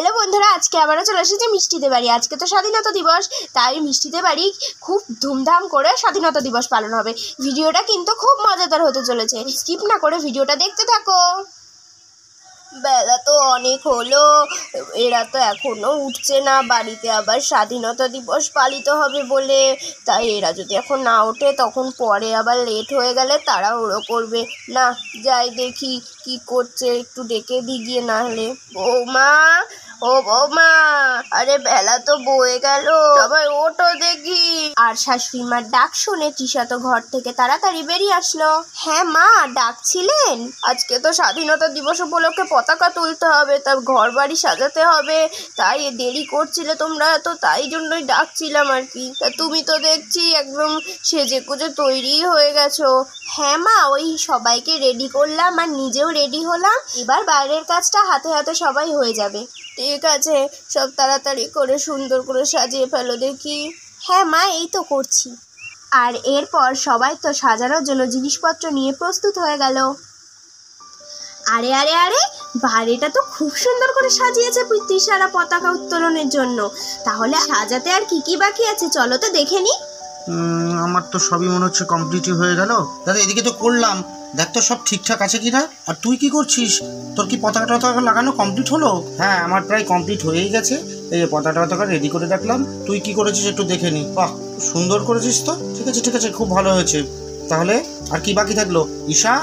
Hello বন্ধুরা, আজকে আবারও চলে এসেছে মিষ্টিদের বাড়ি। আজকে তো স্বাধীনতা দিবস, তাই মিষ্টিদের বাড়ি খুব ধুমধাম করে স্বাধীনতা দিবস পালন হবে। ভিডিওটা কিন্তু খুব মজাদার হতে চলেছে, স্কিপ না করে ভিডিওটা দেখতে থাকো। বেলা তো অনেক হলো, এরা তো এখনো উঠছে না। বাড়িতে আবার স্বাধীনতা দিবস পালিত হবে বলে, তাই এরা যদি এখন না ওঠে তখন পরে আবার লেট হয়ে গেলে তাড়াহুড়ো করবে। না, যাই দেখি কি করছে, একটু ডেকে দিই গিয়ে। না হলে বৌমা, ও বৌমা, আরে বেলা তো বয়ে গেল, সবাই ওঠো দেখি। আর শাশুড়ি মার ডাক শুনে তৃষা তো ঘর থেকে তাড়াতাড়ি বেরিয়ে আসলো। হ্যাঁ মা, ডাকছিলেন? আজকে তো স্বাধীনতা দিবস উপলক্ষে পতাকা তুলতে হবে, তা ঘর বাড়ি সাজাতে হবে, তাই দেরি করছিলে তোমরা, তো তাই জন্যই ডাকছিলাম আর কি। তা তুমি তো দেখছি একদম সেজে গুজে তৈরি হয়ে গেছো। হ্যাঁ মা, ওই সবাইকে রেডি করলাম আর নিজেও রেডি হলাম। এবার বাইরের কাজটা হাতে হাতে সবাই হয়ে যাবে। ঠিক আছে, সব তাড়াতাড়ি করে সুন্দর করে সাজিয়ে ফেলো দেখি। হ্যাঁ মা, এই তো করছি। আর এরপর সবাই তো সাজানোর জন্য জিনিসপত্র নিয়ে প্রস্তুত হয়ে গেল। আরে আরে আরে, বাড়িটা তো খুব সুন্দর করে সাজিয়েছে তৃষারা পতাকা উত্তোলনের জন্য। তাহলে সাজাতে আর কি কি বাকি আছে, চলো তো দেখে নি। আমার তো সবই মনে হচ্ছে কমপ্লিটই হয়ে গেল। দাদা এদিকে তো করলাম, দেখ তো সব ঠিকঠাক আছে কিনা। আর তুই কি করছিস? তোর কি পতাকা টতাকা লাগানো কমপ্লিট হলো? হ্যাঁ, আমার প্রায় কমপ্লিট হয়েই গেছে। এই পতাকা টতাকা রেডি করে রাখলাম। তুই কি করেছিস একটু দেখে নি। বাহ, সুন্দর করেছিস তো। ঠিক আছে ঠিক আছে, খুব ভালো হয়েছে। তাহলে আর কি বাকি থাকলো? ঈশা,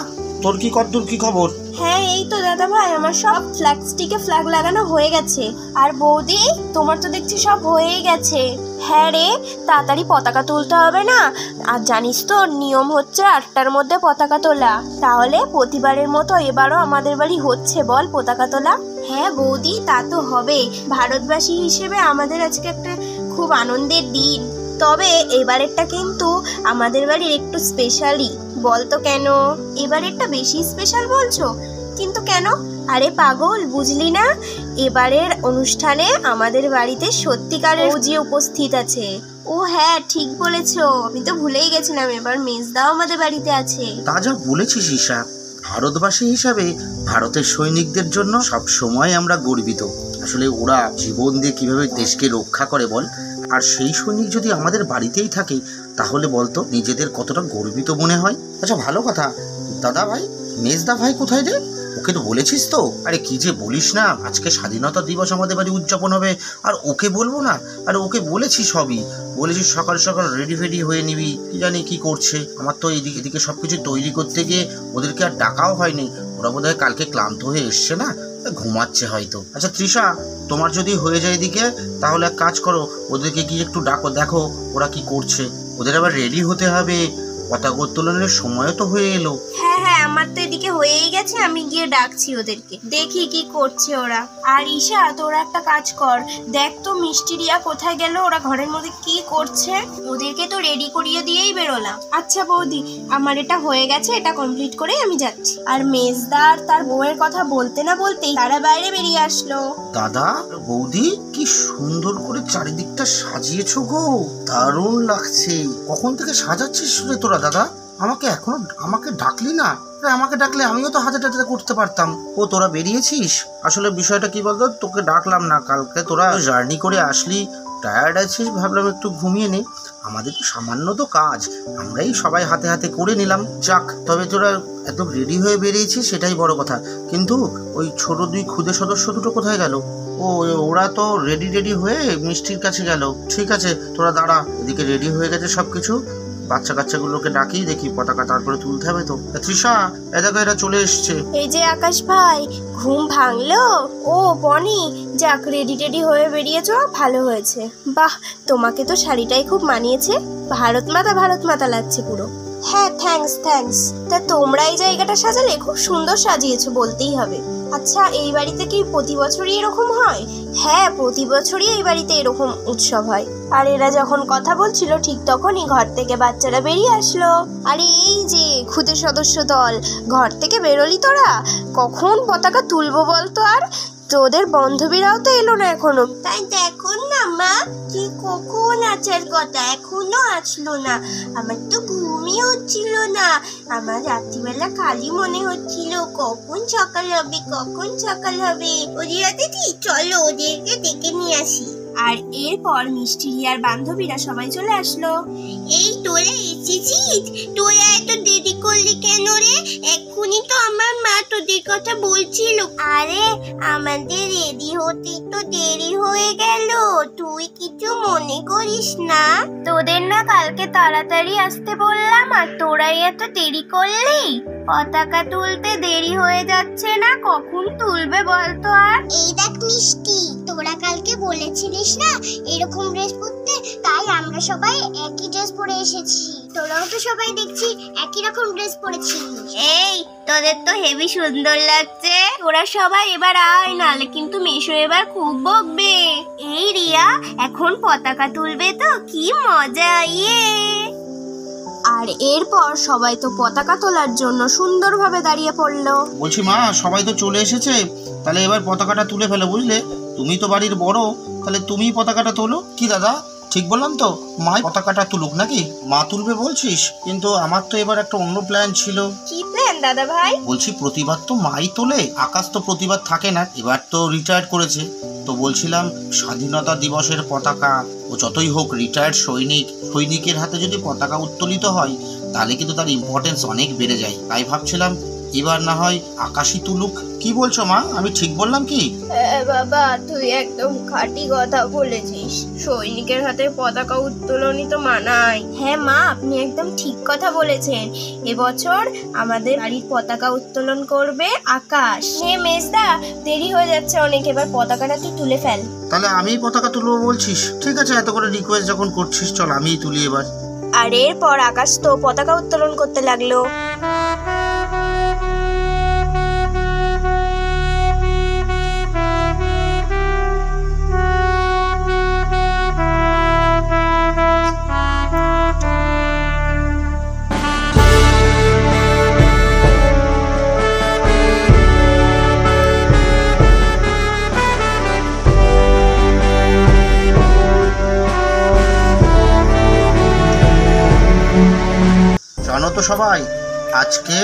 তোর কি কতদূর কি খবর? হ্যাঁ এই তো দাদা ভাই, আমার সব ফ্ল্যাগ স্টিকে ফ্ল্যাগ লাগানো হয়ে গেছে। আর বৌদি, তোমার তো দেখছি সব হয়েই গেছে। হ্যাঁ রে, তাড়াতাড়ি পতাকা তুলতে হবে না? আর জানিস তো নিয়ম হচ্ছে 8টার মধ্যে পতাকা তোলা। তাহলে প্রতিবারের মতো এবারও আমাদের বাড়ি হচ্ছে বল পতাকা তোলা। হ্যাঁ বৌদি, তা তো হবে। ভারতবাসী হিসেবে আমাদের আজকে একটা খুব আনন্দের দিন। তবে এবারেরটা কিন্তু আমাদের বাড়ির একটু স্পেশালই। বলতো কেন এবারেরটা বেশি স্পেশাল বলছো? কিন্তু কেন? আরে পাগল, বুঝলি না? এবারের অনুষ্ঠানে আমাদের বাড়িতে সত্যিকারের যে উপস্থিত আছে। ও হ্যাঁ, ঠিক বলেছো, আমি তো ভুলেই গেছিলাম, এবার মেজদাও আমাদের বাড়িতে আছে। তা যা বলেছিস ঈশা, ভারতবাসী হিসাবে ভারতের সৈনিকদের জন্য সব সময় আমরা গর্বিত। আসলে ওরা জীবন দিয়ে কিভাবে দেশকে রক্ষা করে বল। আর সেই সৈনিক যদি আমাদের বাড়িতেই থাকে, তাহলে বলতো নিজেদের কতটা গর্বিত মনে হয়। আচ্ছা ভালো কথা, দাদা ভাই, মেজদা ভাই কোথায় রে? ওকে তো বলেছিস তো? আরে কি যে বলিস না, আজকে স্বাধীনতা দিবস আমাদের বাড়ি উদযাপন হবে, আর ওকে বলবো না? আরে ওকে বলেছি সবই, বলেছি সকাল সকাল রেডি ফেডি হয়ে নিবি। কি জানি কি করছে। আমার তো এদিকে সব কিছু তৈরি করতে গিয়ে ওদেরকে আর ডাকাও হয়নি। ওরা বোধ হয় কালকে ক্লান্ত হয়ে এসছে না, ঘুমাচ্ছে হয়তো। আচ্ছা তৃষা, তোমার যদি হয়ে যায় এদিকে, তাহলে এক কাজ করো, ওদেরকে গিয়ে একটু ডাকো, দেখো ওরা কি করছে। ওদের আবার রেডি হতে হবে, পতাকা উত্তোলনের সময়ও তো হয়ে এলো। হ্যাঁ হ্যাঁ, আমার তো এদিকে হয়েই গেছে, আমি গিয়ে ডাকছি ওদেরকে, দেখি কি করছে ওরা। আর ঈশা, তোরা একটা কাজ কর, দেখ তো মিষ্টিরিয়া কোথায় গেল, ওরা ঘরের মধ্যে কি করছে। ওদেরকে তো রেডি করিয়ে দিয়েই বেরোলাম। আচ্ছা বৌদি, আমার এটা হয়ে গেছে, এটা কমপ্লিট করে আমি যাচ্ছি। আর মেজদার তার বউয়ের কথা বলতে না বলতেই তারা বাইরে বেরিয়ে আসলো। দাদা বৌদি, কি সুন্দর করে চারিদিকটা সাজিয়েছো গো, দারুণ লাগছে। কখন থেকে সাজাচ্ছিস রে তোরা দাদা? আমাকে ডাকলি না? আমাকে ডাকলে আমিও তো হাতে টাতে করতে পারতাম। ও তোরা বেরিয়েছিস? আসলে বিষয়টা কি বলতো, তোকে ডাকলাম না, কালকে তোরা জার্নি করে আসলি, টায়ার্ড আছিস, ভাবলাম একটু ঘুমিয়ে নে। আমাদের তো সামান্য তো কাজ, আমরাই সবাই হাতে হাতে করে নিলাম। যাক, তবে তোরা একদম রেডি হয়ে বেরিয়েছিস, সেটাই বড় কথা। কিন্তু ওই ছোট দুই ক্ষুদে সদস্য দুটো কোথায় গেল? ওরা তো রেডি হয়ে মিষ্টির কাছে গেল। ঠিক আছে, তোরা দাঁড়া, এদিকে রেডি হয়ে গেছে সবকিছু। বাচ্চা কাচ্চাগুলোকে ডাকি, দেখি পতাকা তারপরে তুলতে হবে তো। তৃষা, দেখো এরা চলে এসছে। এই যে আকাশ ভাই, ঘুম ভাঙলো? ও বনি, যাক রেডি হয়ে বেরিয়েছো, ভালো হয়েছে। বাহ, তোমাকে তো শাড়িটাই খুব মানিয়েছে, ভারত মাতা লাগছে পুরো। হ্যাঁ থ্যাঙ্কস। তা তোমরা এই জায়গাটা সাজালে খুব সুন্দর সাজিয়েছো বলতেই হবে। আচ্ছা, এই বাড়িতে কি প্রতি বছরই এরকম হয়? হ্যাঁ, প্রতি বছরই এই বাড়িতে এরকম উৎসব হয়। আর এরা যখন কথা বলছিল ঠিক তখনই ঘর থেকে বাচ্চারা বেরিয়ে আসলো। আরে এই যে ক্ষুদে সদস্য দল, ঘর থেকে বেরোলি তোরা? কখন পতাকা তুলবো বলতো? আর তোদের বান্ধবীরাও তো এলো না এখনো। তাই দেখুন না মা, কি কখন আসার কথা, এখনো আসলো না। আমার তো ঘুম ঘুমই হচ্ছিল না। আমার রাত্রিবেলা খালি মনে হচ্ছিল কখন সকাল হবে, কখন সকাল হবে। ওরিয়া দিদি চলো ওদেরকে ডেকে নিয়ে আসি। আর এরপর মিষ্টি রিয়ার বান্ধবীরা সবাই চলে আসলো। এই তোরা এসেছিস? তোরা এত দেরি করলি কেন রে? এক্ষুনি তো আমার মা তোদের কথা বলছিল। আরে আমাদের রেডি হতে তো দেরি হয়ে গেল, তুই কিছু মনে করিস না? তোদের না কালকে তাড়াতাড়ি আসতে বললাম আর তোরাই এত দেরি করলি? পতাকা তুলতে দেরি হয়ে যাচ্ছে না, কখন তুলবে বলতো? আর এই দেখ মিষ্টি, তোরা কালকে বলেছিলিস না এরকম ড্রেস পরতে, তাই আমরা সবাই একই ড্রেস পরে এসেছি। তোরাও তো সবাই দেখছি একই রকম ড্রেস পরেছিস। এই তোদের তো হেভি সুন্দর লাগছে। তোরা সবাই এবার আয়, নালে কিন্তু মেশো এবার খুব বকবে। এই রিয়া এখন পতাকা তুলবে তো, কি মজা! ইয়ে! আর এরপর সবাই তো পতাকা তোলার জন্য সুন্দরভাবে দাঁড়িয়ে পড়লো। বলছি মা, সবাই তো চলে এসেছে, তাহলে এবার পতাকাটা তুলে ফেলো, বুঝলে? তুমি তো বাড়ির বড়, তাহলে তুমিই পতাকাটা তোলো। কি দাদা, ঠিক বললাম তো? মা পতাকাটা তুলুক নাকি? মা তুলবে বলছিস, কিন্তু আমার তো এবার একটা অন্য প্ল্যান ছিল। কি প্ল্যান দাদা ভাই? বলছি প্রতিবার তো মাই তোলে, আকাশ তো প্রতিবার থাকে না, এবার তো রিটায়ার্ড করেছে, তো বলছিলাম স্বাধীনতা দিবসের পতাকা ও যতই হোক রিটায়ার্ড সৈনিকের হাতে যদি পতাকা উত্তোলিত হয় তাহলে কিন্তু তার ইম্পর্টেন্স অনেক বেড়ে যায়। তাই ভাবছিলাম এবার না হয় আকাশই তুলুক। কি বলছো মা, আমি ঠিক বললাম কি? হ্যাঁ বাবা, তুই একদম খাঁটি কথা বলেছিস। সৈনিকের হাতে পতাকা উত্তোলনই তো মানায়। হ্যাঁ মা, আপনি একদম ঠিক কথা বলেছেন। এবছর আমাদের বাড়ির পতাকা উত্তোলন করবে আকাশ। হে মেজদা, দেরি হয়ে যাচ্ছে অনেক, এবার পতাকাটা তুই তুলে ফেল। তাহলে আমিই পতাকা তুলবো বলছিস? ঠিক আছে, এত করে রিকোয়েস্ট যখন করছিস, চল আমিই তুলি এবার। আর এরপর আকাশ তো পতাকা উত্তোলন করতে লাগলো। জানো তো সবাই, আজকে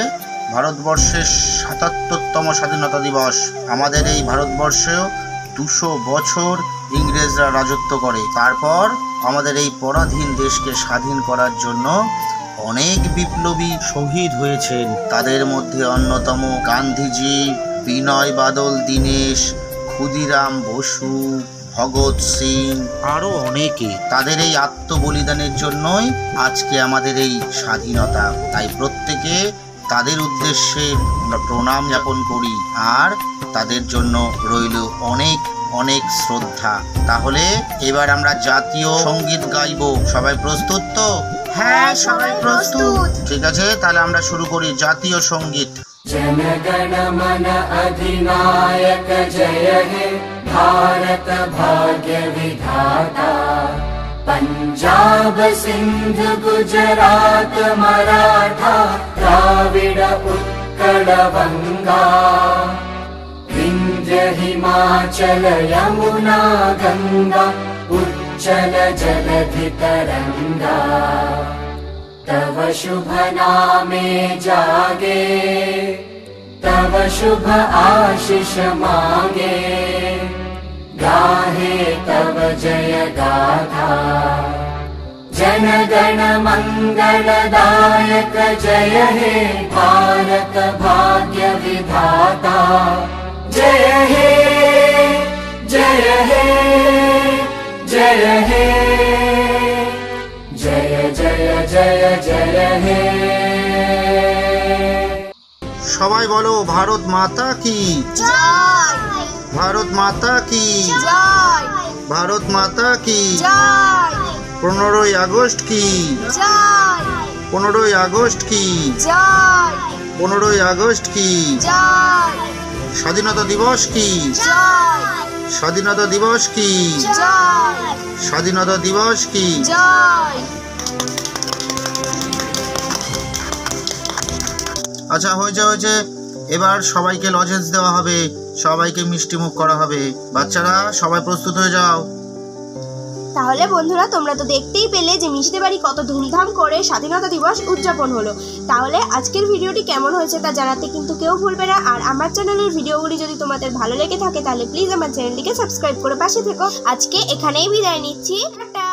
ভারতবর্ষের ৭৭তম স্বাধীনতা দিবস। আমাদের এই ভারতবর্ষেও ২০০ বছর ইংরেজরা রাজত্ব করে। তারপর আমাদের এই পরাধীন দেশকে স্বাধীন করার জন্য অনেক বিপ্লবী শহীদ হয়েছেন। তাদের মধ্যে অন্যতম গান্ধীজি, বিনয় বাদল দীনেশ, ক্ষুদিরাম বসু, ভগৎ সিং, আরো অনেকে। তাদের এই আত্মবলিদানের জন্যই আজকে আমাদের এই স্বাধীনতা। তাই প্রত্যেকে তাদের উদ্দেশ্যে আমরা প্রণাম জ্ঞাপন করি আর তাদের জন্য রইল অনেক অনেক শ্রদ্ধা। তাহলে এবার আমরা জাতীয় সঙ্গীত গাইবো। সবাই প্রস্তুত তো? হ্যাঁ, সবাই প্রস্তুত। ঠিক আছে, তাহলে আমরা শুরু করি জাতীয় সঙ্গীত। जनगण मन अधिनायक जय हे भारत भाग्य विधाता। पंजाब सिंध गुजरात मराठा द्राविड उत्कल बंगा। विंध्य हिमाचल यमुना गंगा उच्चल जलधि तरंगा। तव शुभ नामे जागे तव शुभ आशीष मांगे। गाहे तव जय गाथा जन गण मंगलदायक जय हे भारत भाग्य विधाता। जय हे जय हे जय हे जय जय जय जय हे। সবাই বলো ভারত মাতা কি জয়! ভারত মাতা কি জয়! ভারত মাতা কি জয়! 15ই আগস্ট কি জয়! 15ই আগস্ট কি জয়! 15ই আগস্ট কি জয়! স্বাধীনতা দিবস কি জয়! স্বাধীনতা দিবস কি জয়! স্বাধীনতা দিবস কি জয়! আচ্ছা, হয়েছে। এবার সবাইকে লজেন্স দেওয়া হবে, সবাইকে মিষ্টি মুখ করা হবে। বাচ্চারা সবাই প্রস্তুত হয়ে যাও। তাহলে বন্ধুরা তোমরা তো দেখতেই পেলে যে মিষ্টিদের বাড়ি কত ধুমধাম করে স্বাধীনতা দিবস উদযাপন হলো। তাহলে আজকের ভিডিওটি কেমন হয়েছে তা জানাতে কিন্তু কেউ ভুলবে না। আর আমার চ্যানেলের ভিডিওগুলি যদি তোমাদের ভালো লেগে থাকে তাহলে প্লিজ আমার চ্যানেলটিকে সাবস্ক্রাইব করে পাশে থেকো। আজকে এখানেই বিদায় নিচ্ছি, টাটা।